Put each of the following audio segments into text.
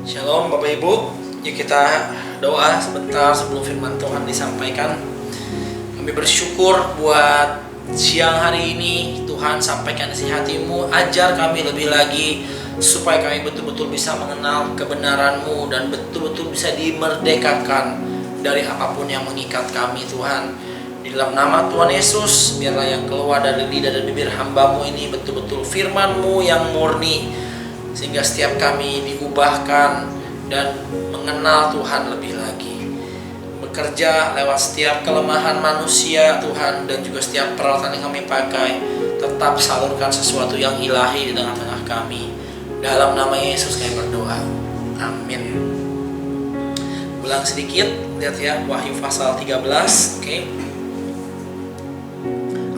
Shalom Bapak Ibu. Yuk kita doa sebentar sebelum firman Tuhan disampaikan. Kami bersyukur buat siang hari ini. Tuhan, sampaikan isi hati-Mu, ajar kami lebih lagi supaya kami betul-betul bisa mengenal kebenaran-Mu dan betul-betul bisa dimerdekakan dari apapun yang mengikat kami, Tuhan. Di dalam nama Tuhan Yesus, biarlah yang keluar dari lidah dan bibir hamba-Mu ini betul-betul firman-Mu yang murni, sehingga setiap kami diubahkan dan mengenal Tuhan lebih lagi. Bekerja lewat setiap kelemahan manusia, Tuhan, dan juga setiap peralatan yang kami pakai, tetap salurkan sesuatu yang ilahi di tengah-tengah kami. Dalam nama Yesus kami berdoa. Amin. Ulang sedikit, lihat ya, Wahyu pasal 13. Oke.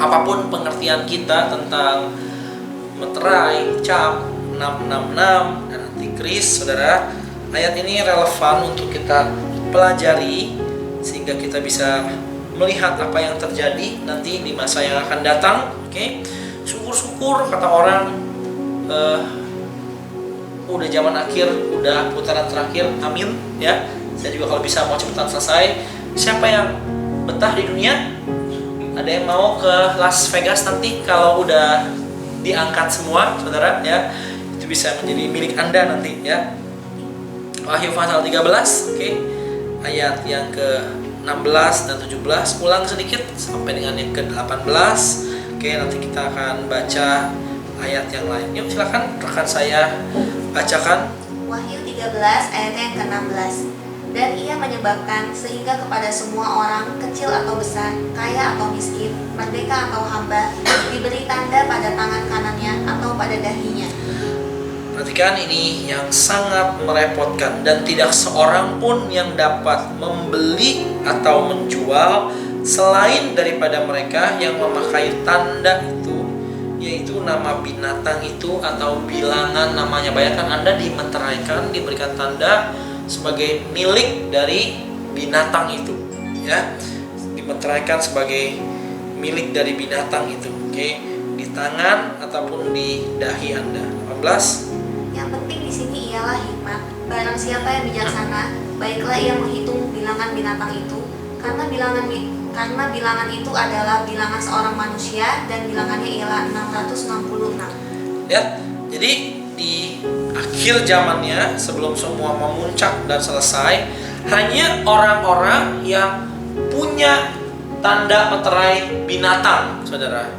Apapun pengertian kita tentang meterai, cap, 666 dan antikris, saudara, ayat ini relevan untuk kita pelajari sehingga kita bisa melihat apa yang terjadi nanti di masa yang akan datang. Oke. Syukur-syukur kata orang, udah zaman akhir, udah putaran terakhir. Amin ya. Saya juga kalau bisa mau cepetan selesai. Siapa yang betah di dunia? Ada yang mau ke Las Vegas nanti kalau udah diangkat semua, saudara ya? Bisa menjadi milik Anda nanti ya. Wahyu pasal 13, oke. Ayat yang ke-16 dan 17, ulang sedikit sampai dengan yang ke-18. Oke, nanti kita akan baca ayat yang lain. Yuk silakan rekan saya bacakan. Wahyu 13 ayat yang ke-16. Dan ia menyebabkan sehingga kepada semua orang, kecil atau besar, kaya atau miskin, merdeka atau hamba, diberi tanda pada tangan kanannya atau pada dahinya. Perhatikan, ini yang sangat merepotkan dan tidak seorang pun yang dapat membeli atau menjual selain daripada mereka yang memakai tanda itu, yaitu nama binatang itu atau bilangan namanya. Bayangkan Anda dimeteraikan, diberikan tanda sebagai milik dari binatang itu, ya, dimeteraikan sebagai milik dari binatang itu, oke, di tangan ataupun di dahi Anda. 18. Yang penting di sini ialah hikmat. Barang siapa yang bijaksana, baiklah ia menghitung bilangan binatang itu, karena bilangan itu adalah bilangan seorang manusia dan bilangannya ialah 666. Lihat, jadi di akhir zamannya sebelum semua memuncak dan selesai, hanya orang-orang yang punya tanda meterai binatang, saudara,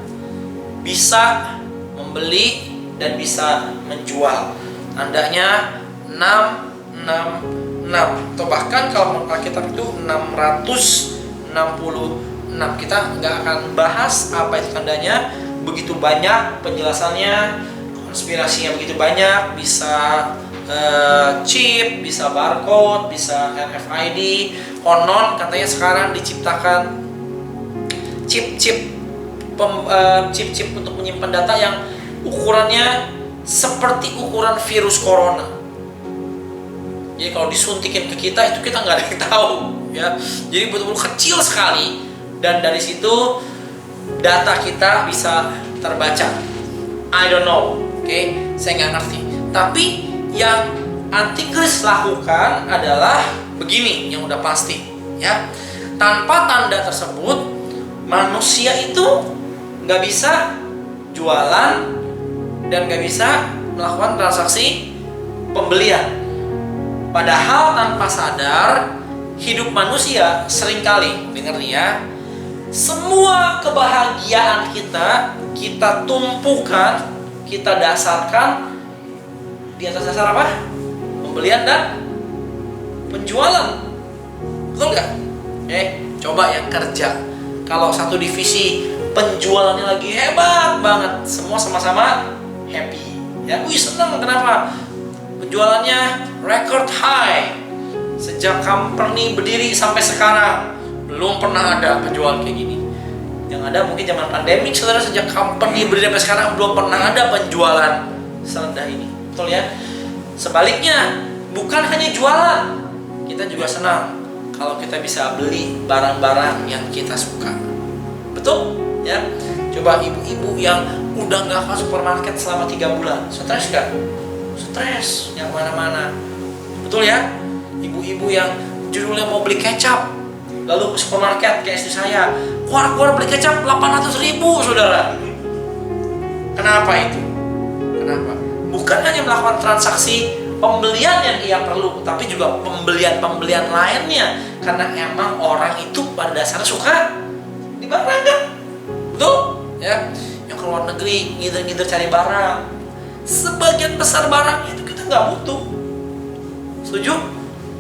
bisa membeli dan bisa menjual. Tandanya 666 atau bahkan kalau menurut Alkitab itu 666. Kita nggak akan bahas apa itu tandanya, begitu banyak penjelasannya, konspirasinya begitu banyak, bisa chip, bisa barcode, bisa RFID. Konon katanya sekarang diciptakan chip-chip untuk menyimpan data yang ukurannya seperti ukuran virus corona. Jadi kalau disuntikin ke kita, itu kita nggak ada yang tahu ya. Jadi betul-betul kecil sekali, dan dari situ data kita bisa terbaca. I don't know, oke, saya nggak ngerti. Tapi yang antikris lakukan adalah begini, yang udah pasti ya. Tanpa tanda tersebut, manusia itu nggak bisa jualan dan gak bisa melakukan transaksi pembelian. Padahal tanpa sadar, hidup manusia seringkali, dengar nih ya, semua kebahagiaan kita tumpukan, kita dasarkan di atas dasar apa? Pembelian dan penjualan. Betul gak? Coba yang kerja, kalau satu divisi penjualannya lagi hebat banget, semua sama-sama happy ya. Senang, kenapa? Penjualannya record high. Sejak company berdiri sampai sekarang belum pernah ada penjualan kayak gini. Yang ada mungkin zaman pandemi, saudara. Sejak company berdiri sampai sekarang belum pernah ada penjualan serendah ini. Betul ya? Sebaliknya, bukan hanya jualan, kita juga senang kalau kita bisa beli barang-barang yang kita suka. Betul ya? Coba ibu-ibu yang udah nggak ke supermarket selama 3 bulan, stres gak? Stres, yang mana-mana. Betul ya? Ibu-ibu yang judulnya mau beli kecap, lalu ke supermarket kayak istri saya, keluar beli kecap 800.000, saudara. Kenapa itu? Kenapa? Bukan hanya melakukan transaksi pembelian yang ia perlu, tapi juga pembelian lainnya. Karena emang orang itu pada dasarnya suka di barang kan? Betul? Ya, yang ke luar negeri ngider-ngider cari barang. Sebagian besar barang itu kita nggak butuh. Setuju?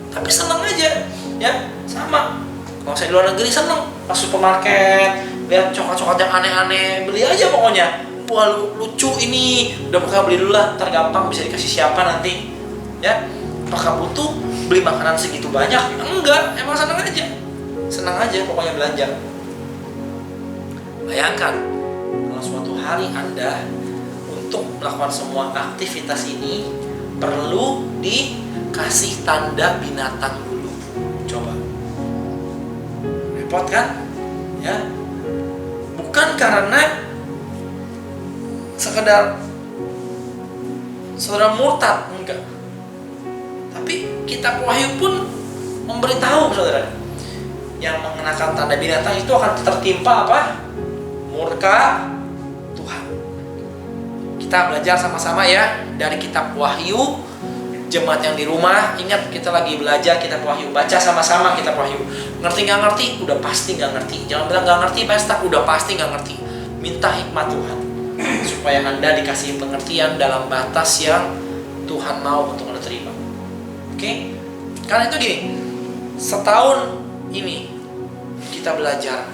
Tapi seneng aja, ya sama. Kalau saya di luar negeri seneng, masuk supermarket, lihat coklat-coklat yang aneh-aneh, beli aja pokoknya. Wah lucu ini, udah pokoknya beli dulu lah, ntar gampang bisa dikasih siapa nanti, ya. Apakah butuh beli makanan segitu banyak? Enggak, emang seneng aja pokoknya belanja. Bayangkan kalau suatu hari Anda untuk melakukan semua aktivitas ini perlu dikasih tanda binatang dulu. Coba. Repot kan? Ya. Bukan karena sekedar saudara murtad, enggak. Tapi kitab Wahyu pun memberitahu saudara, yang mengenakan tanda binatang itu akan tertimpa apa? Murka Tuhan. Kita belajar sama-sama ya dari kitab Wahyu. Jemaat yang di rumah, ingat kita lagi belajar kitab Wahyu. Baca sama-sama kitab Wahyu. Ngerti nggak ngerti? Udah pasti nggak ngerti. Jangan bilang nggak ngerti, pesta. Udah pasti nggak ngerti. Minta hikmat Tuhan supaya Anda dikasih pengertian dalam batas yang Tuhan mau untuk Anda terima. Oke? Karena itu gini, setahun ini kita belajar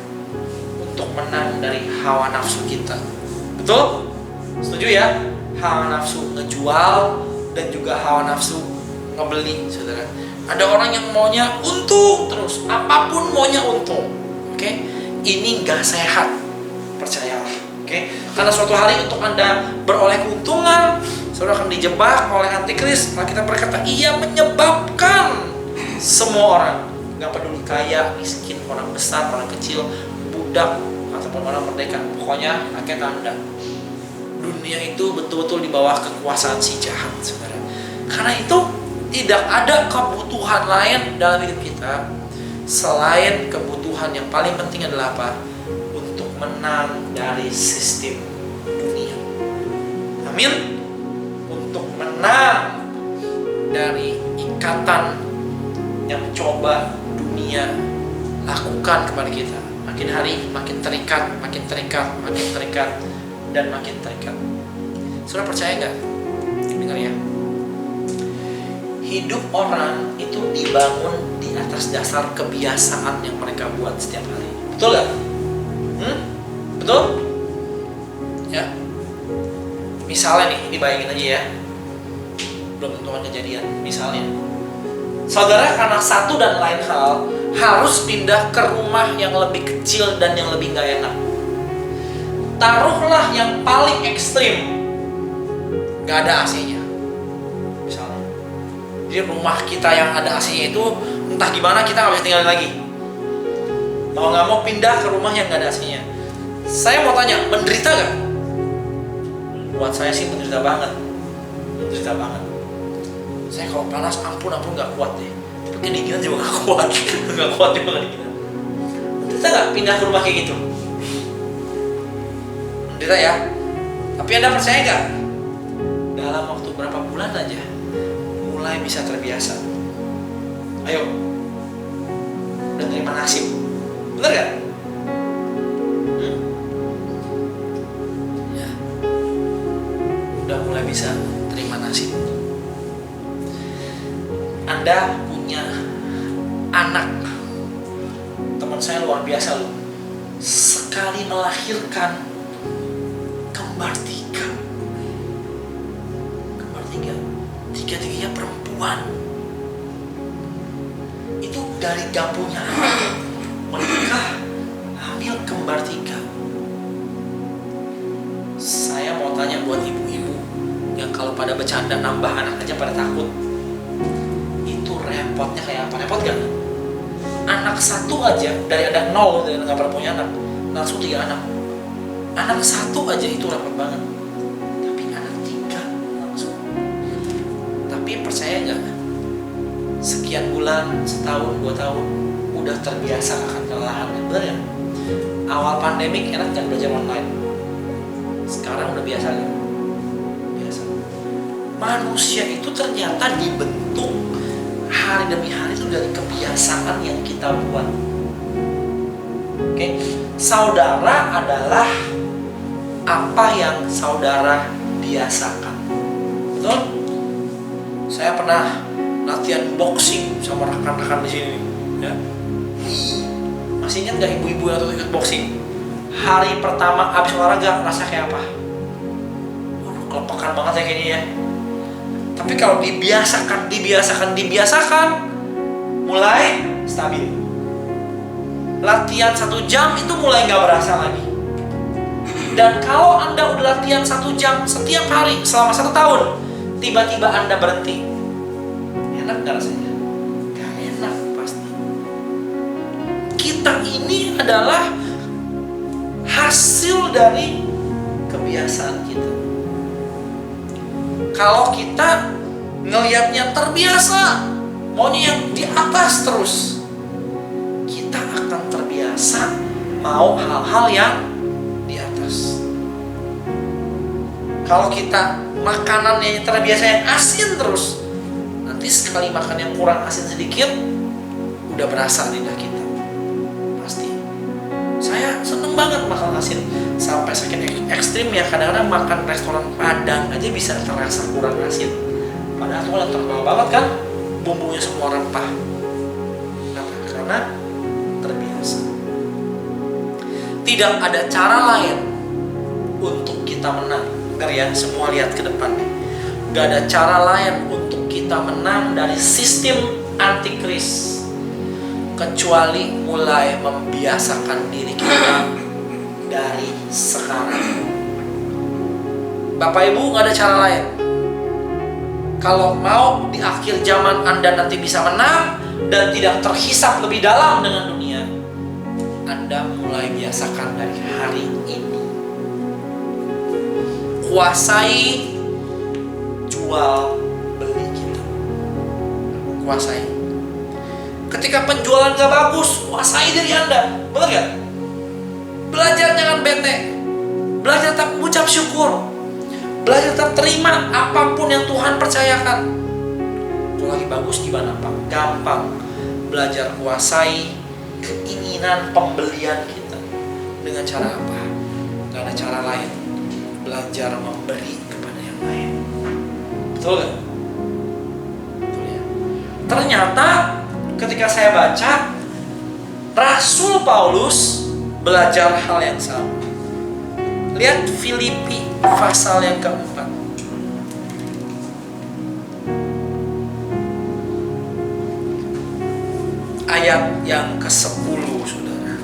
untuk menang dari hawa nafsu kita. Betul? Setuju ya? Hawa nafsu ngejual dan juga hawa nafsu ngebeli, saudara. Ada orang yang maunya untung terus, apapun maunya untung. Oke? Ini gak sehat, percayalah. Oke? Karena suatu hari untuk Anda beroleh keuntungan, saudara akan dijebak oleh antikris. Nah, kita berkata, ia menyebabkan semua orang, gak peduli kaya, miskin, orang besar, orang kecil, budak, ataupun orang merdeka. Pokoknya rakyat Anda, dunia itu betul-betul di bawah kekuasaan si jahat, saudara. Karena itu tidak ada kebutuhan lain dalam hidup kita selain kebutuhan yang paling penting adalah apa? Untuk menang dari sistem dunia. Amin. Untuk menang dari ikatan yang mencoba dunia lakukan kepada kita. Makin hari makin terikat, dan makin terikat. Saudara percaya nggak? Dengar ya. Hidup orang itu dibangun di atas dasar kebiasaan yang mereka buat setiap hari. Betul nggak? Betul? Ya. Misalnya nih, ini bayangin aja ya. Belum tentu kejadian. Misalnya, saudara karena satu dan lain hal harus pindah ke rumah yang lebih kecil dan yang lebih nggak enak. Taruhlah yang paling ekstrim, nggak ada AC-nya. Misalnya, jadi rumah kita yang ada AC-nya itu entah gimana kita nggak bisa tinggalin lagi. Mau nggak mau pindah ke rumah yang nggak ada AC-nya. Saya mau tanya, menderita nggak? Buat saya sih menderita banget. Saya kalau panas ampun nggak kuat deh. Tapi kedinginan juga nggak kuat, nggak kuat juga kedinginan. Menderita nggak pindah ke rumah kayak gitu? Menderita ya. Tapi Anda percaya nggak? Dalam waktu berapa bulan aja mulai bisa terbiasa. Ayo, udah terima nasib, bener gak? Ya, udah mulai bisa terima nasib. Anda punya anak, teman saya luar biasa loh, sekali melahirkan kembar tiga, tiga-tiganya perempuan. Itu dari dapurnya menikah, hamil kembar tiga. Saya mau tanya buat ibu-ibu yang kalau pada bercanda nambah anak aja pada takut, itu repotnya kayak apa? Repot gak? Anak satu aja dari ada 0, dari nggak pernah punya anak, langsung 3 anak. Anak satu aja itu repot banget. Tapi anak 3 langsung. Tapi percaya nggak? sekian bulan, setahun, 2 tahun, udah terbiasa akan kelelahan. Bener ya? Awal pandemik enak kan belajar online. Sekarang udah biasa kan? Biasa. Manusia itu ternyata dibentuk hari demi hari itu dari kebiasaan yang kita buat. Oke? Saudara adalah apa yang saudara biasakan. Betul? Saya pernah latihan boxing sama rekan-rekan di sini, ya. Masih ingat gak ibu-ibu yang ikut boxing? Hari pertama abis olahraga rasa kayak apa? Kelepakan banget ya kayaknya ya. Tapi kalau dibiasakan, mulai stabil. Latihan 1 jam itu mulai gak berasa lagi. Dan kalau Anda udah latihan 1 jam setiap hari selama 1 tahun, tiba-tiba Anda berhenti, enak gak rasanya? Gak enak pasti. Kita ini adalah hasil dari kebiasaan kita. Kalau kita ngelihatnya terbiasa, maunya yang di atas terus, kita akan terbiasa mau hal-hal yang di atas. Kalau kita makanannya terbiasa yang asin terus, nanti sekali makan yang kurang asin sedikit, udah berasa lidah kita. Pasti. Saya seneng banget makan asin, sampai sakit ekstrim ya. Kadang-kadang makan restoran Padang aja bisa terasa kurang asin. Padahal itu kan terkenal banget kan, bumbunya semua rempah. Kenapa? Karena terbiasa. Tidak ada cara lain untuk kita menang. Dengar ya, semua lihat ke depan nih. Gak ada cara lain untuk kita menang dari sistem antikris kecuali mulai membiasakan diri kita dari sekarang. Bapak Ibu, gak ada cara lain. Kalau mau di akhir zaman Anda nanti bisa menang dan tidak terhisap lebih dalam dengan dunia, Anda mulai biasakan dari hari ini. Kuasai jual beli kita. Kuasai. Ketika penjualan gak bagus, kuasai diri Anda. Betul gak? Belajar jangan bete. Belajar tetap mengucap syukur. Belajar tetap terima apapun yang Tuhan percayakan. Kalau lagi bagus gimana Pak? Gampang. Belajar kuasai keinginan pembelian kita. Dengan cara apa? Gak ada cara lain. Belajar memberi kepada yang lain. Betul gak? Betul ya. Ternyata ketika saya baca, Rasul Paulus belajar hal yang sama. Lihat Filipi pasal yang keempat. Ayat yang ke-10, saudara.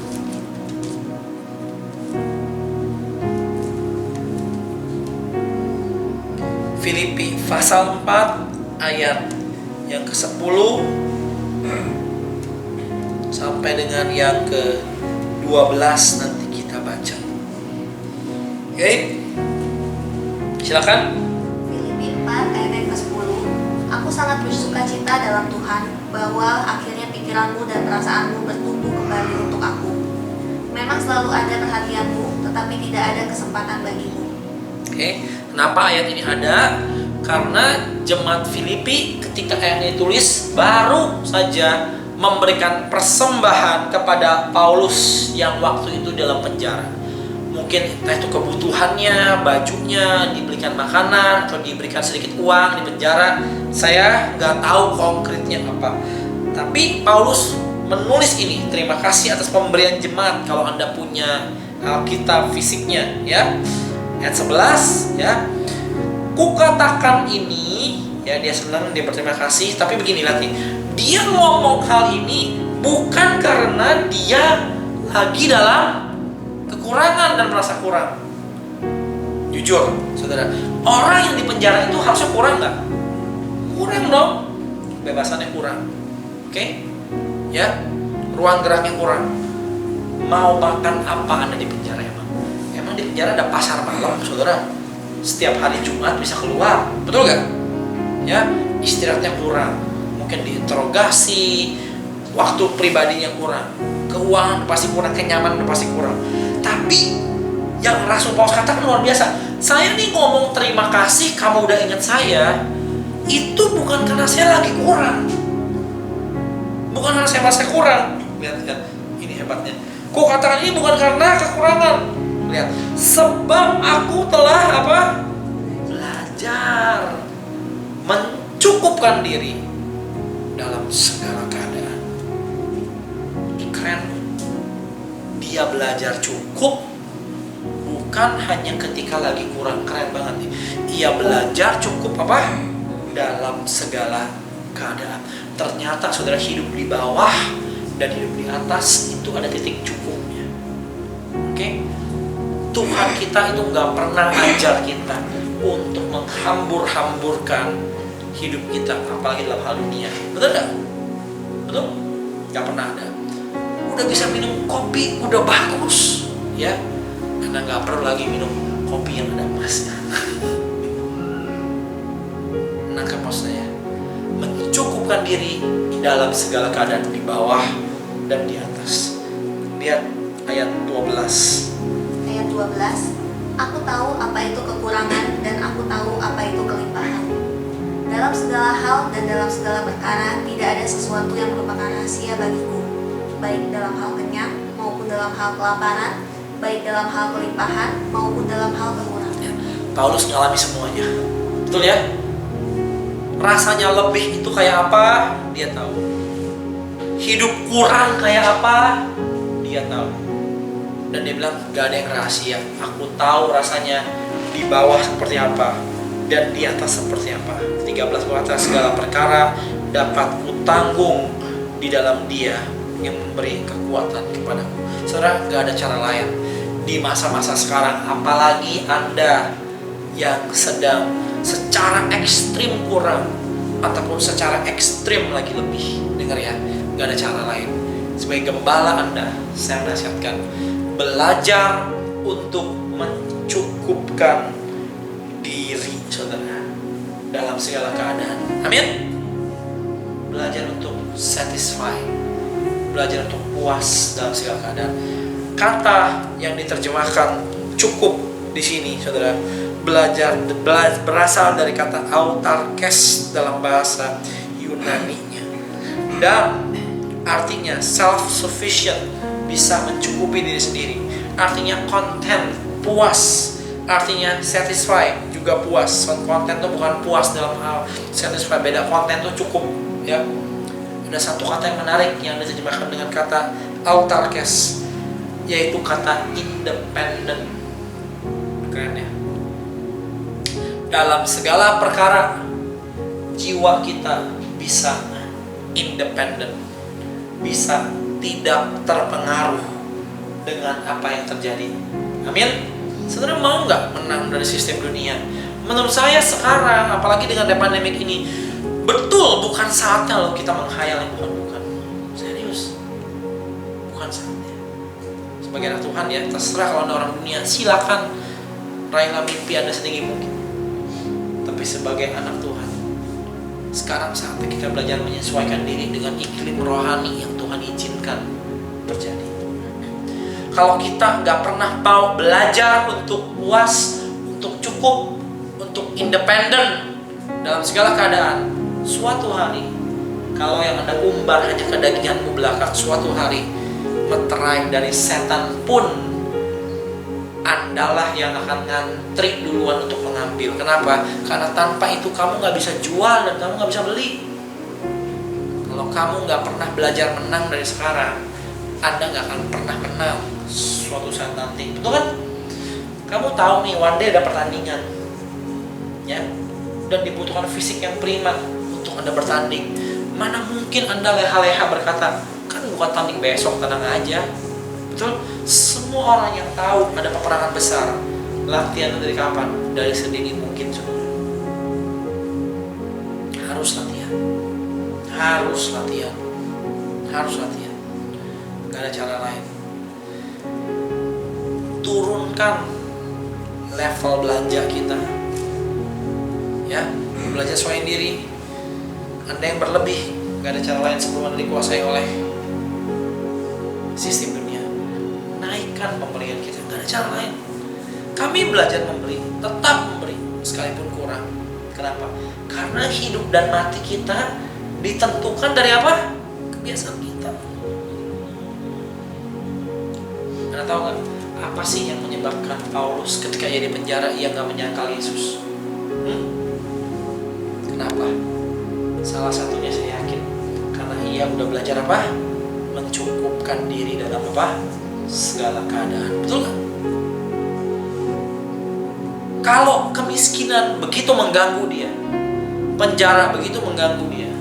Filipi pasal 4 ayat yang ke-10 sampai dengan yang ke-12 nanti kita baca. Oke. Silakan. Filipi 4 ayat yang ke-10. Aku sangat bersuka cita dalam Tuhan bahwa akhirnya pikiranmu dan perasaanmu bertumbuh kembali untuk aku. Memang selalu ada perhatianmu, tetapi tidak ada kesempatan bagimu. Oke. Kenapa ayat ini ada? Karena jemaat Filipi ketika ayat ini ditulis baru saja memberikan persembahan kepada Paulus yang waktu itu dalam penjara. Mungkin entah itu kebutuhannya, bajunya, diberikan makanan, atau diberikan sedikit uang di penjara. Saya nggak tahu konkretnya apa. Tapi Paulus menulis ini, terima kasih atas pemberian jemaat. Kalau Anda punya Alkitab fisiknya, ya. Ayat 11, ya. Kukatakan ini, ya, dia senang, dia berterima kasih. Tapi begini lagi, dia ngomong hal ini bukan karena dia lagi dalam kekurangan dan merasa kurang. Jujur, saudara, orang yang di penjara itu harusnya kurang nggak? Kurang dong, kebebasannya kurang. Oke? Ya, ruang geraknya kurang. Mau makan apa Anda di penjara emang? Emang di penjara ada pasar malam, saudara? Setiap hari Jumat bisa keluar, betul nggak? Ya, istirahatnya kurang. mungkin diinterogasi, waktu pribadinya kurang, keuangan pasti kurang, kenyamanan pasti kurang. Tapi yang Rasul Paulus katakan luar biasa. Saya nih ngomong terima kasih kamu udah ingat saya, itu bukan karena saya lagi kurang, bukan karena saya merasa kurang. Lihat, ini hebatnya. Ku katakan ini bukan karena kekurangan. Lihat, sebab aku telah apa? Belajar mencukupkan diri dalam segala keadaan. Keren. Dia belajar cukup bukan hanya ketika lagi kurang. Keren banget nih. Ia belajar cukup apa? Dalam segala keadaan. Ternyata saudara, hidup di bawah dan hidup di atas itu ada titik cukupnya. Oke? Tuhan kita itu gak pernah ajar kita untuk menghambur-hamburkan hidup kita, apalagi dalam hal dunia. Betul gak? Betul? Gak pernah ada. Udah bisa minum kopi, udah bagus, ya. Karena gak perlu lagi minum kopi yang ada emasnya. Nangkep maksud saya? Mencukupkan diri dalam segala keadaan, di bawah dan di atas. Lihat ayat 12. Ayat 12, aku tahu apa itu kekurangan dan aku tahu apa itu kelimpahan. Dalam segala hal dan dalam segala perkara tidak ada sesuatu yang merupakan rahasia bagiku, baik dalam hal kenyang maupun dalam hal kelaparan, baik dalam hal kelimpahan maupun dalam hal kekurangan. Ya, Paulus ngalami semuanya. Betul ya? Rasanya lebih itu kayak apa? Dia tahu. Hidup kurang kayak apa? Dia tahu. Dan dia bilang, gak ada yang rahasia. Aku tahu rasanya di bawah seperti apa dan di atas seperti apa. 13 berkata, segala perkara dapat kutanggung di dalam Dia yang memberi kekuatan kepadaku. Saudara, gak ada cara lain. Di masa-masa sekarang, apalagi Anda yang sedang secara ekstrim kurang ataupun secara ekstrim lagi lebih, dengar ya, gak ada cara lain. Sebagai gembala Anda, saya nasihatkan, belajar untuk mencukupkan diri saudara dalam segala keadaan. Amin. Belajar untuk satisfy, belajar untuk puas dalam segala keadaan. Kata yang diterjemahkan cukup di sini saudara, berasal dari kata autarkes dalam bahasa Yunani-nya, dan artinya self-sufficient, bisa mencukupi diri sendiri. Artinya content, puas. Artinya satisfy, juga puas. Content itu bukan puas dalam hal satisfy, beda. Content itu cukup, ya. Ada satu kata yang menarik yang diterjemahkan dengan kata autarkes, yaitu kata independent. Keren ya. Dalam segala perkara, jiwa kita bisa independent, bisa tidak terpengaruh dengan apa yang terjadi. Amin. Saudara mau nggak menang dari sistem dunia? Menurut saya sekarang, apalagi dengan pandemik ini, betul bukan saatnya loh kita menghayal yang bukan. Serius, bukan saatnya. Sebagai anak Tuhan ya, terserah kalau ada orang dunia, silakan raihlah mimpi Anda setinggi mungkin. Tapi sebagai anak Tuhan, sekarang saatnya kita belajar menyesuaikan diri dengan iklim rohani yang Tuhan izinkan terjadi. Kalau kita nggak pernah mau belajar untuk puas, untuk cukup, untuk independen dalam segala keadaan, suatu hari, kalau yang Anda umbar hanya kedaginganmu belaka, suatu hari meterai dari setan pun Andalah yang akan ngantri duluan untuk mengambil. Kenapa? Karena tanpa itu kamu nggak bisa jual dan kamu nggak bisa beli. Kalau kamu nggak pernah belajar menang dari sekarang, Anda nggak akan pernah menang suatu saat nanti. Betul kan? Kamu tahu nih, one day ada pertandingan, ya, dan dibutuhkan fisik yang prima untuk Anda bertanding. Mana mungkin Anda leha-leha berkata, kan bukan tanding besok, tenang aja. Betul? Semua orang yang tahu ada peperangan besar, latihan dari kapan? Dari sedini mungkin, saudara. Harus latihan. Harus latihan. Harus latihan. Gak ada cara lain. Turunkan level belanja kita, ya, belajar sesuai diri. Anda yang berlebih, gak ada cara lain sebelum Anda dikuasai oleh sistem dunia. Naikkan pemberian kita, gak ada cara lain. Kami belajar memberi, tetap memberi sekalipun kurang. Kenapa? Karena hidup dan mati kita ditentukan dari apa? Kebiasaan kita. Anda tahu gak? Apa sih yang menyebabkan Paulus ketika ia di penjara ia gak menyangkal Yesus? Kenapa? Salah satunya saya yakin karena ia udah belajar apa? Mencukupkan diri dalam apa? Segala keadaan. Betul gak? Kalau kemiskinan begitu mengganggu dia, penjara begitu mengganggu dia,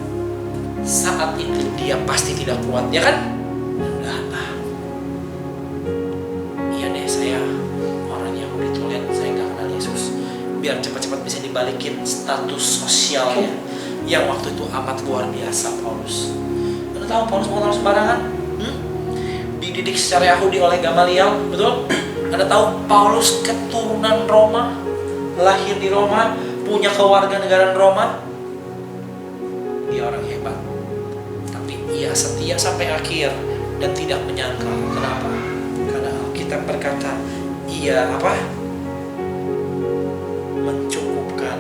saat itu dia pasti tidak kuat, ya kan? Nah, iya deh, saya orang Yahudi tulen, saya gak kenal Yesus. Biar cepat-cepat bisa dibalikin status sosialnya yang waktu itu amat luar biasa Paulus. Anda tahu Paulus bukan orang sembarangan? Dididik secara Yahudi oleh Gamaliel, betul? Anda tahu Paulus keturunan Roma, lahir di Roma, punya kewarganegaraan Roma. Dia orang hebat, tapi ia setia sampai akhir dan tidak menyangkal. Kenapa? Karena Alkitab berkata ia apa? Mencukupkan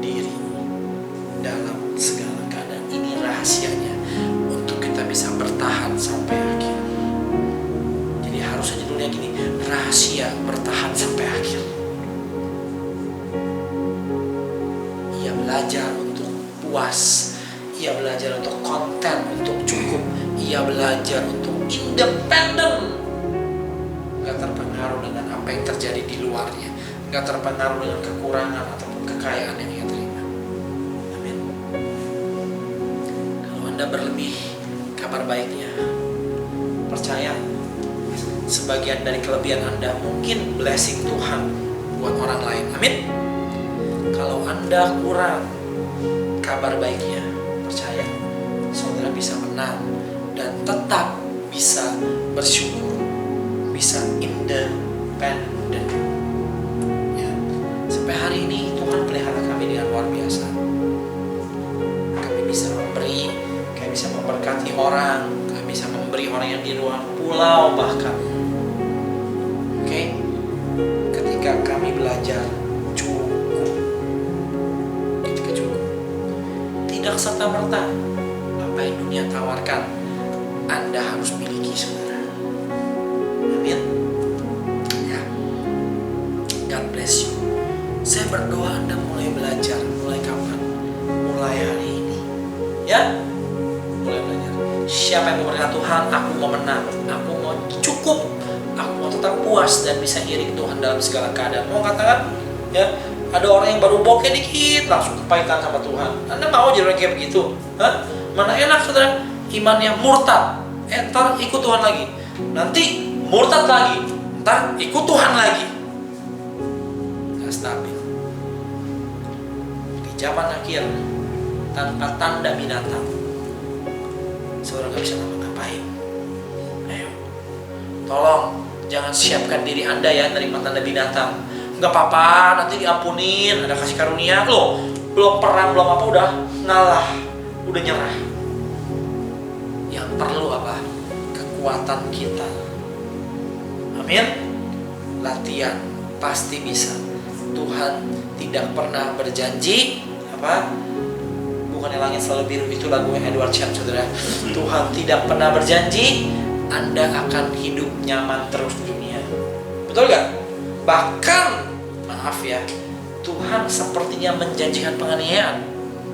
diri dalam segala keadaan. Ini rahasianya untuk kita bisa bertahan sampai akhir. Jadi harusnya judulnya gini, rahasia bertahan sampai akhir. Ia belajar untuk puas, ia belajar untuk konten, untuk cukup, ia belajar untuk independen, gak terpengaruh dengan apa yang terjadi di luarnya, gak terpengaruh dengan kekurangan ataupun kekayaan yang ia terima. Amin. Kalau Anda berlebih, kabar baiknya, percaya sebagian dari kelebihan Anda mungkin blessing Tuhan buat orang lain. Amin. Kalau Anda kurang, kabar baiknya, percaya saudara bisa menang dan tetap bisa bersyukur, bisa independen. Ya. Sampai hari ini Tuhan pelihara kami dengan luar biasa. Kami bisa memberi, kami bisa memberkati orang, kami bisa memberi orang yang di luar pulau bahkan. Oke? Ketika kami belajar tidak serta-merta apa yang dunia tawarkan Anda harus miliki, saudara. Amin. Ya. God bless you. Saya berdoa Anda mulai belajar. Mulai kapan? Mulai hari ini. Ya. Mulai belajar. Siapa yang berkata Tuhan, aku mau menang, aku mau cukup, aku mau tetap puas dan bisa iring Tuhan dalam segala keadaan. Mau katakan? Ya. Ada orang yang baru bokeh dikit langsung kepahitan sama Tuhan. Anda mau jadi orang kayak begitu? Hah? Mana enak saudara? Imannya murtad. Ntar ikut Tuhan lagi. Nanti murtad lagi. Ntar ikut Tuhan lagi. Gak stabil. Di zaman akhir tanpa tanda binatang, saudara gak bisa ngapa-ngapain. Ayo, tolong jangan siapkan diri Anda ya nerima tanda binatang. Gak apa-apa, nanti diampunin, ada kasih karunia. Loh, belum perang, belum apa, udah ngalah, udah nyerah. Yang perlu apa? Kekuatan kita. Amin. Latihan, pasti bisa. Tuhan tidak pernah berjanji apa? Bukannya langit selalu biru, itu lagunya Edward Chan, saudara. Tuhan tidak pernah berjanji Anda akan hidup nyaman terus di dunia. Betul gak? Bahkan maaf ya, Tuhan sepertinya menjanjikan penganiayaan.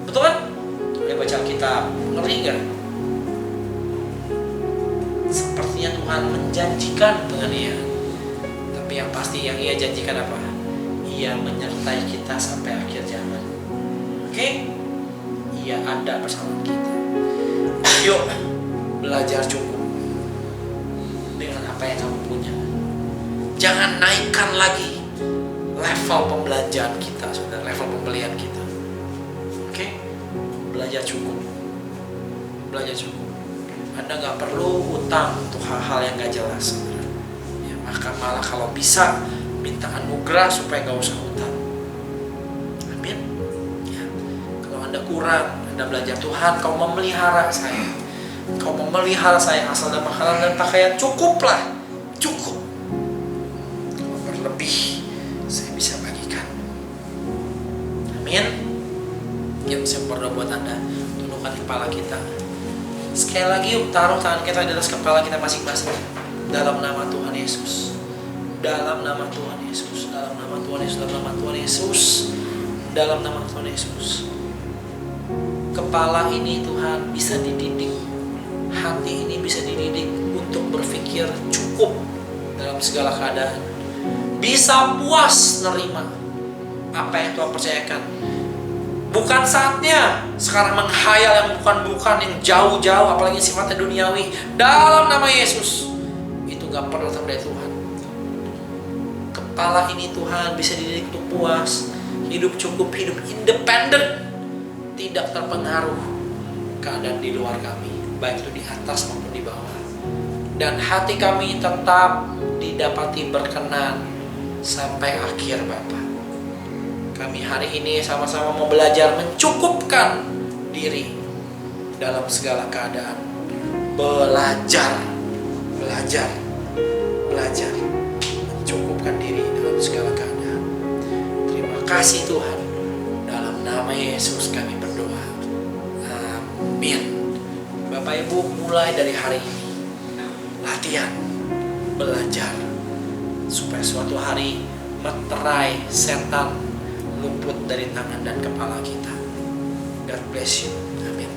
Betul kan? Boleh baca Alkitab, ngeri gak? Sepertinya Tuhan menjanjikan penganiayaan. Tapi yang pasti yang ia janjikan apa? Ia menyertai kita sampai akhir zaman. Oke? Ia ada bersama kita. Yuk, belajar cukup dengan apa yang kamu punya. Jangan naikkan lagi level pembelanjaan kita, saudara, level pembelian kita. Oke? Belajar cukup. Belajar cukup. Anda gak perlu utang untuk hal-hal yang gak jelas, saudara. Ya, maka malah kalau bisa minta anugerah supaya gak usah utang. Amin. Ya. Kalau Anda kurang, Anda belajar, Tuhan Kau memelihara saya. Kau memelihara saya, asal dan makanan dan pakaian cukuplah. Cukup. Kalau berlebih, saya bisa bagikan. Amin. Yuk, saya berdoa buat Anda. Tundukkan kepala kita. Sekali lagi yuk, taruh tangan kita di atas kepala kita masing-masing. Dalam nama Tuhan Yesus. Dalam nama Tuhan Yesus. Dalam nama Tuhan Yesus. Dalam nama Tuhan Yesus. Dalam nama Tuhan Yesus. Kepala ini Tuhan bisa dididik. Hati ini bisa dididik untuk berpikir cukup dalam segala keadaan. Bisa puas nerima apa yang Tuhan percayakan. Bukan saatnya sekarang menghayal yang bukan-bukan, yang jauh-jauh, apalagi sifatnya duniawi. Dalam nama Yesus, itu gak pernah terjadi Tuhan. Kepala ini Tuhan bisa dididik untuk puas, hidup cukup, hidup independen, tidak terpengaruh keadaan di luar kami, baik itu di atas maupun di bawah. Dan hati kami tetap didapati berkenan sampai akhir Bapa. Kami hari ini sama-sama mau belajar mencukupkan diri dalam segala keadaan. Belajar mencukupkan diri dalam segala keadaan. Terima kasih Tuhan. Dalam nama Yesus kami berdoa. Amin. Bapak Ibu, mulai dari hari ini latihan, belajar supaya suatu hari meterai setan luput dari tangan dan kepala kita. God bless you. Amin.